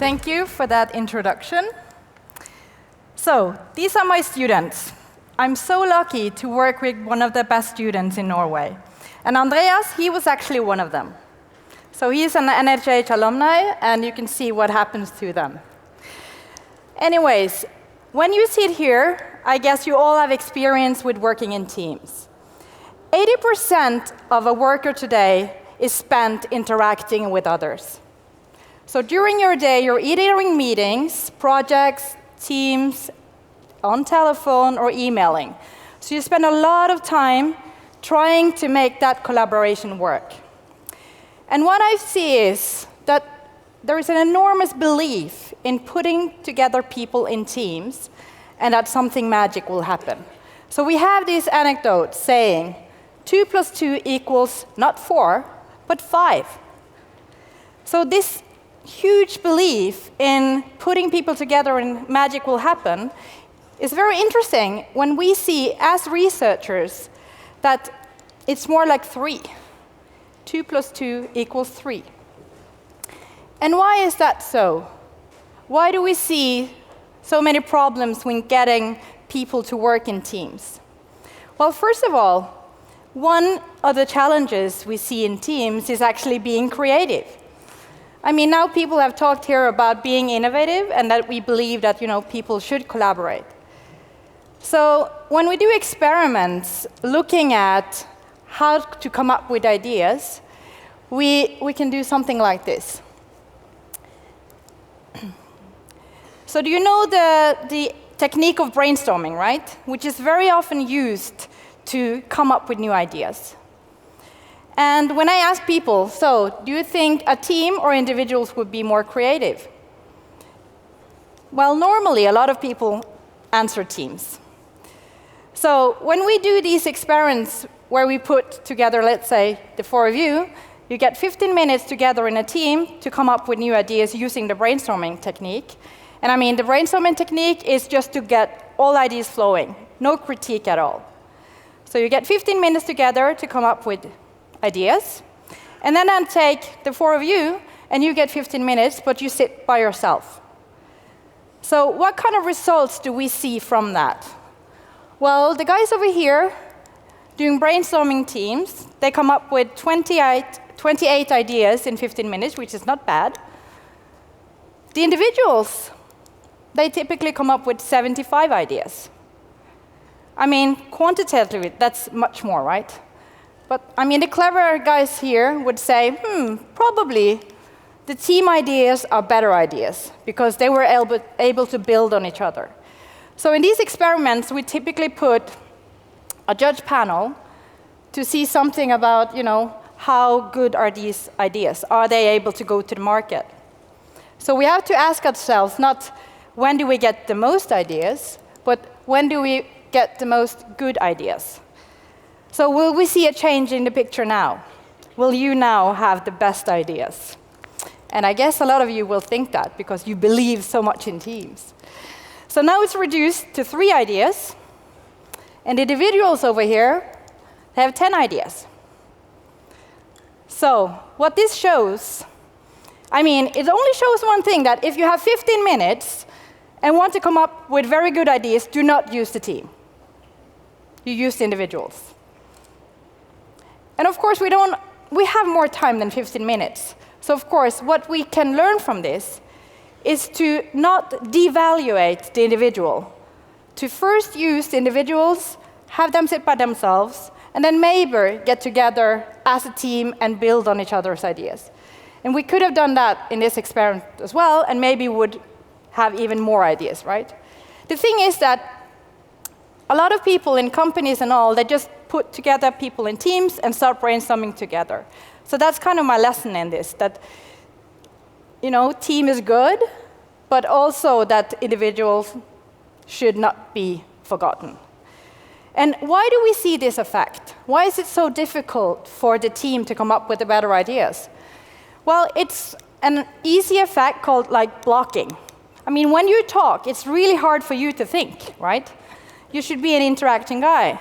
Thank you for that introduction. So, these are my students. I'm so lucky to work with one of the best students in Norway. And Andreas, he was actually one of them. So he's an NHH alumni, and you can see what happens to them. Anyways, when you sit here, I guess you all have experience with working in teams. 80% of a worker today is spent interacting with others. So during your day, you're either in meetings, projects, teams, on telephone, or emailing. So you spend a lot of time trying to make that collaboration work. And what I see is that there is an enormous belief in putting together people in teams and that something magic will happen. So we have these anecdotes saying 2 + 2 equals not 4, but 5. So this huge belief in putting people together and magic will happen is very interesting when we see, as researchers, that it's more like 3. 2 + 2 equals 3. And why is that so? Why do we see so many problems when getting people to work in teams? Well, first of all, one of the challenges we see in teams is actually being creative. I mean, now people have talked here about being innovative and that we believe that, people should collaborate. So when we do experiments looking at how to come up with ideas, we can do something like this. So do you know the technique of brainstorming, right? Which is very often used to come up with new ideas. And when I ask people, so do you think a team or individuals would be more creative? Well, normally a lot of people answer teams. So when we do these experiments where we put together, let's say, the 4 of you, you get 15 minutes together in a team to come up with new ideas using the brainstorming technique. And I mean, the brainstorming technique is just to get all ideas flowing, no critique at all. So you get 15 minutes together to come up with ideas. And then I take the 4 of you, and you get 15 minutes, but you sit by yourself. So what kind of results do we see from that? Well, the guys over here doing brainstorming teams, they come up with 28 ideas in 15 minutes, which is not bad. The individuals, they typically come up with 75 ideas. I mean, quantitatively, that's much more, right? But I mean, the clever guys here would say, probably the team ideas are better ideas because they were able to build on each other. So in these experiments, we typically put a judge panel to see something about, how good are these ideas? Are they able to go to the market? So we have to ask ourselves not when do we get the most ideas, but when do we get the most good ideas? So will we see a change in the picture now? Will you now have the best ideas? And I guess a lot of you will think that because you believe so much in teams. So now it's reduced to 3 ideas. And the individuals over here, they have 10 ideas. So what this shows, I mean, it only shows one thing, that if you have 15 minutes and want to come up with very good ideas, do not use the team. You use the individuals. And of course, we have more time than 15 minutes. So of course, what we can learn from this is to not devaluate the individual, to first use the individuals, have them sit by themselves, and then maybe get together as a team and build on each other's ideas. And we could have done that in this experiment as well, and maybe would have even more ideas, right? The thing is that a lot of people in companies and all, they just put together people in teams and start brainstorming together. So that's kind of my lesson in this, that team is good, but also that individuals should not be forgotten. And why do we see this effect? Why is it so difficult for the team to come up with the better ideas? Well, it's an easy effect called blocking. I mean, when you talk, it's really hard for you to think, right? You should be an interacting guy.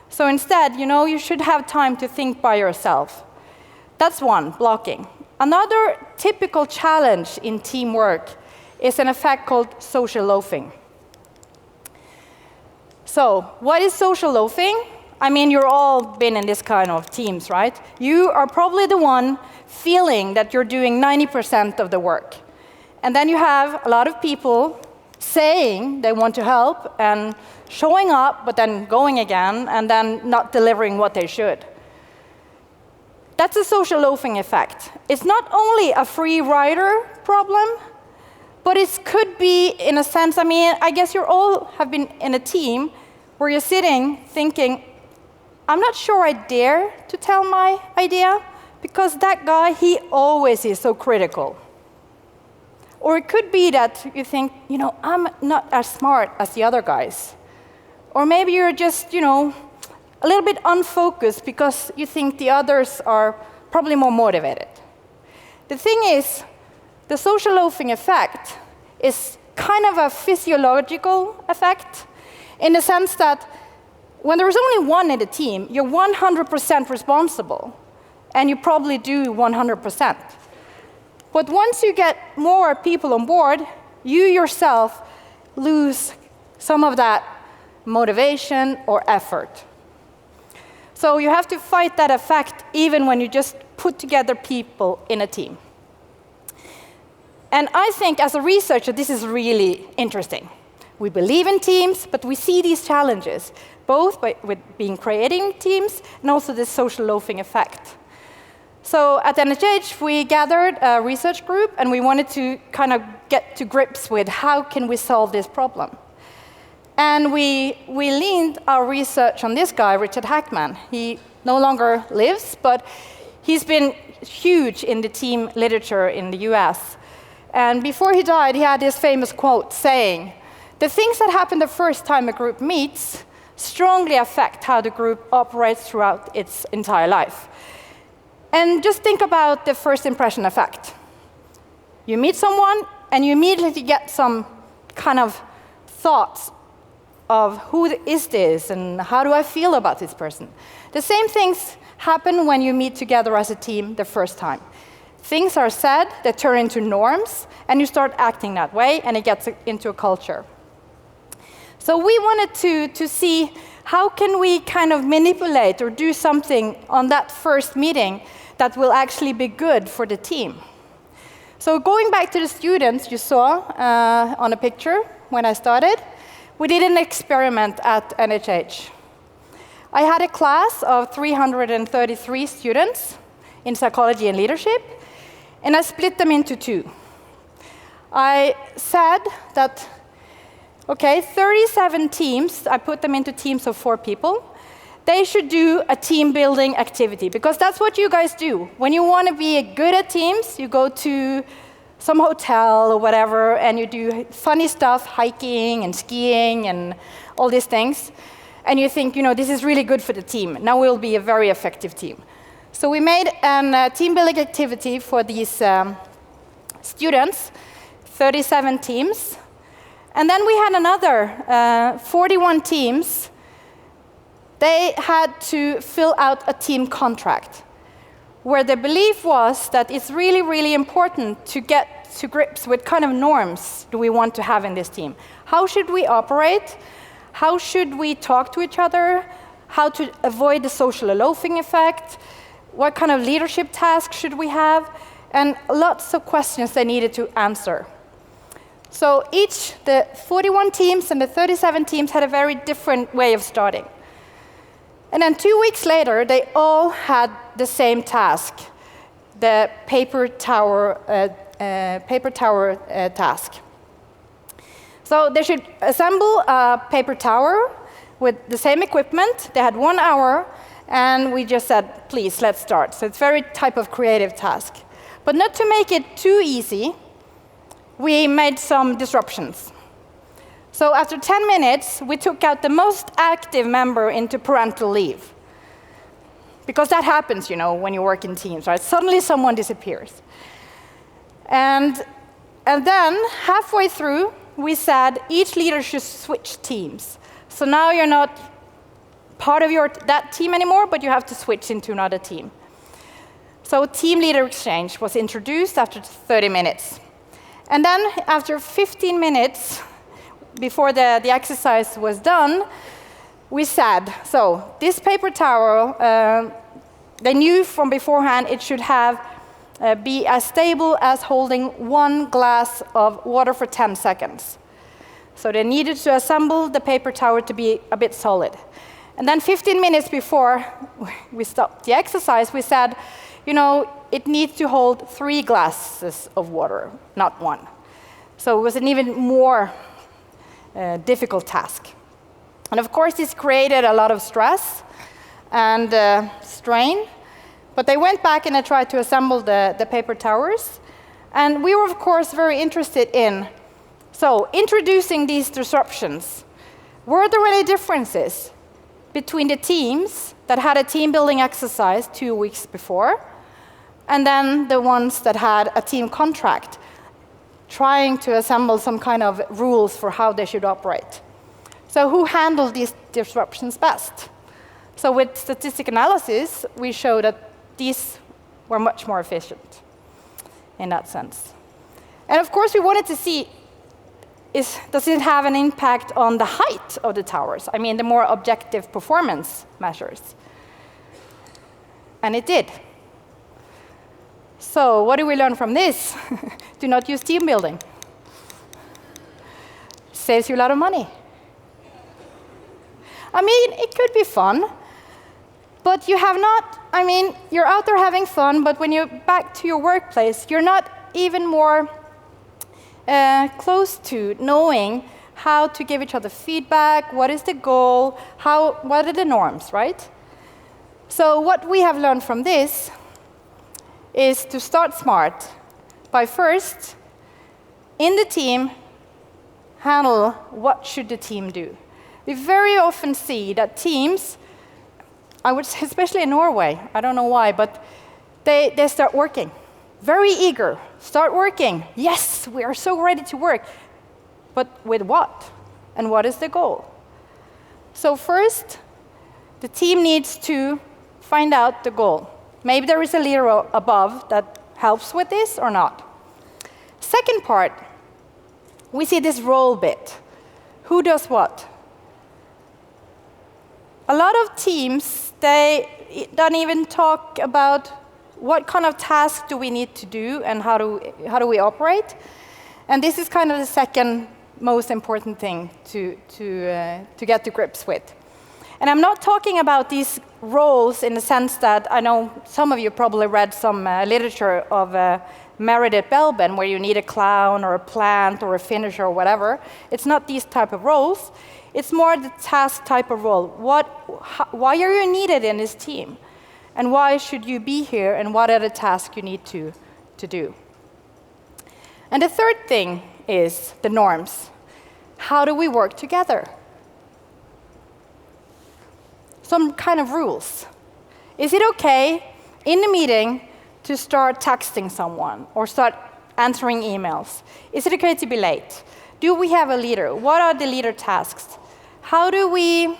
So instead, you should have time to think by yourself. That's one, blocking. Another typical challenge in teamwork is an effect called social loafing. So, what is social loafing? I mean, you've all been in this kind of teams, right? You are probably the one feeling that you're doing 90% of the work. And then you have a lot of people saying they want to help and showing up, but then going again, and then not delivering what they should. That's a social loafing effect. It's not only a free rider problem, but it could be, in a sense, I mean, I guess you all have been in a team where you're sitting thinking, I'm not sure I dare to tell my idea, because that guy, he always is so critical. Or it could be that you think, I'm not as smart as the other guys. Or maybe you're just, a little bit unfocused because you think the others are probably more motivated. The thing is, the social loafing effect is kind of a physiological effect, in the sense that when there's only one in the team, you're 100% responsible, and you probably do 100%. But once you get more people on board, you yourself lose some of that motivation or effort. So you have to fight that effect even when you just put together people in a team. And I think as a researcher, this is really interesting. We believe in teams, but we see these challenges, both with being creating teams and also this social loafing effect. So at NHH, we gathered a research group, and we wanted to kind of get to grips with how can we solve this problem. And we leaned our research on this guy, Richard Hackman. He no longer lives, but he's been huge in the team literature in the US. And before he died, he had this famous quote saying, "The things that happen the first time a group meets strongly affect how the group operates throughout its entire life." And just think about the first impression effect. You meet someone, and you immediately get some kind of thoughts of who is this, and how do I feel about this person. The same things happen when you meet together as a team the first time. Things are said that turn into norms, and you start acting that way, and it gets into a culture. So we wanted to see how can we kind of manipulate or do something on that first meeting that will actually be good for the team. So going back to the students you saw on a picture when I started, we did an experiment at NHH. I had a class of 333 students in psychology and leadership, and I split them into two. I said that, okay, 37 teams, I put them into teams of 4 people. They should do a team building activity, because that's what you guys do. When you want to be good at teams, you go to some hotel or whatever, and you do funny stuff, hiking and skiing and all these things. And you think, this is really good for the team. Now we'll be a very effective team. So we made a team building activity for these students, 37 teams. And then we had another 41 teams. They had to fill out a team contract, where the belief was that it's really, really important to get to grips with kind of norms do we want to have in this team. How should we operate? How should we talk to each other? How to avoid the social loafing effect? What kind of leadership tasks should we have? And lots of questions they needed to answer. So the 41 teams and the 37 teams had a very different way of starting. And then 2 weeks later, they all had the same task, the paper tower task. So they should assemble a paper tower with the same equipment. They had 1 hour, and we just said, please, let's start. So it's very type of creative task. But not to make it too easy, we made some disruptions. So after 10 minutes, we took out the most active member into parental leave. Because that happens, when you work in teams, right? Suddenly someone disappears. And then, halfway through, we said each leader should switch teams. So now you're not part of that team anymore, but you have to switch into another team. So team leader exchange was introduced after 30 minutes. And then after 15 minutes, before the exercise was done, we said, so this paper towel, they knew from beforehand it should have be as stable as holding 1 glass of water for 10 seconds. So they needed to assemble the paper towel to be a bit solid. And then 15 minutes before we stopped the exercise, we said, you know, it needs to hold 3 glasses of water, not 1. So it was an even more difficult task. And of course, this created a lot of stress and strain. But they went back and they tried to assemble the paper towers. And we were, of course, very interested in, so introducing these disruptions. Were there any differences between the teams that had a team building exercise 2 weeks before, and then the ones that had a team contract, trying to assemble some kind of rules for how they should operate? So who handled these disruptions best? So with statistical analysis, we showed that these were much more efficient in that sense. And of course, we wanted to see, does it have an impact on the height of the towers? I mean, the more objective performance measures. And it did. So what do we learn from this? Do not use team building. Saves you a lot of money. I mean, it could be fun, but you have not, I mean, you're out there having fun, but when you're back to your workplace, you're not even more close to knowing how to give each other feedback, what is the goal, what are the norms, right? So what we have learned from this is to start smart by first, in the team, handle what should the team do. We very often see that teams, I would say especially in Norway, I don't know why, but they start working. Very eager, start working. Yes, we are so ready to work. But with what? And what is the goal? So first, the team needs to find out the goal. Maybe there is a leader above that helps with this or not. Second part, we see this role bit. Who does what? A lot of teams, they don't even talk about what kind of tasks do we need to do and how do we operate. And this is kind of the second most important thing to get to grips with. And I'm not talking about these roles in the sense that I know some of you probably read some literature of Meredith Belbin, where you need a clown or a plant or a finisher or whatever. It's not these type of roles. It's more the task type of role. Why are you needed in this team? And why should you be here? And what are the tasks you need to do? And the third thing is the norms. How do we work together? Some kind of rules. Is it okay in the meeting to start texting someone or start answering emails? Is it okay to be late? Do we have a leader? What are the leader tasks? How do we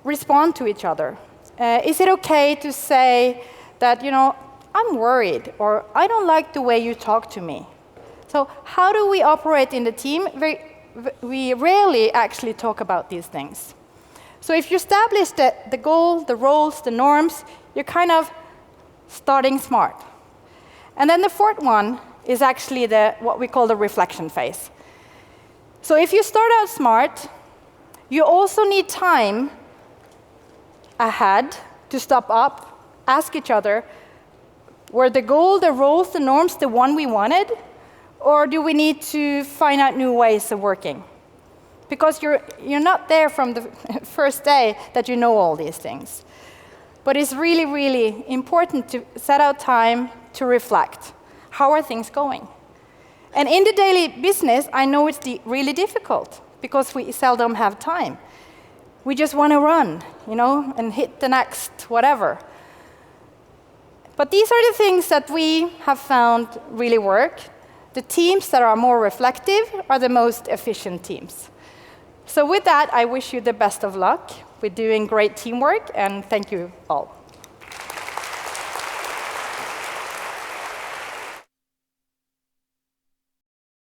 respond to each other? Is it okay to say that, you know, I'm worried or I don't like the way you talk to me? So how do we operate in the team? We rarely actually talk about these things. So if you establish the goal, the roles, the norms, you're kind of starting smart. And then the fourth one is actually what we call the reflection phase. So if you start out smart, you also need time ahead to stop up, ask each other, were the goal, the roles, the norms the one we wanted? Or do we need to find out new ways of working? Because you're not there from the first day that you know all these things. But it's really, really important to set out time to reflect. How are things going? And in the daily business, I know it's really difficult because we seldom have time. We just want to run, you know, and hit the next whatever. But these are the things that we have found really work. The teams that are more reflective are the most efficient teams. So with that, I wish you the best of luck with doing great teamwork, and thank you all.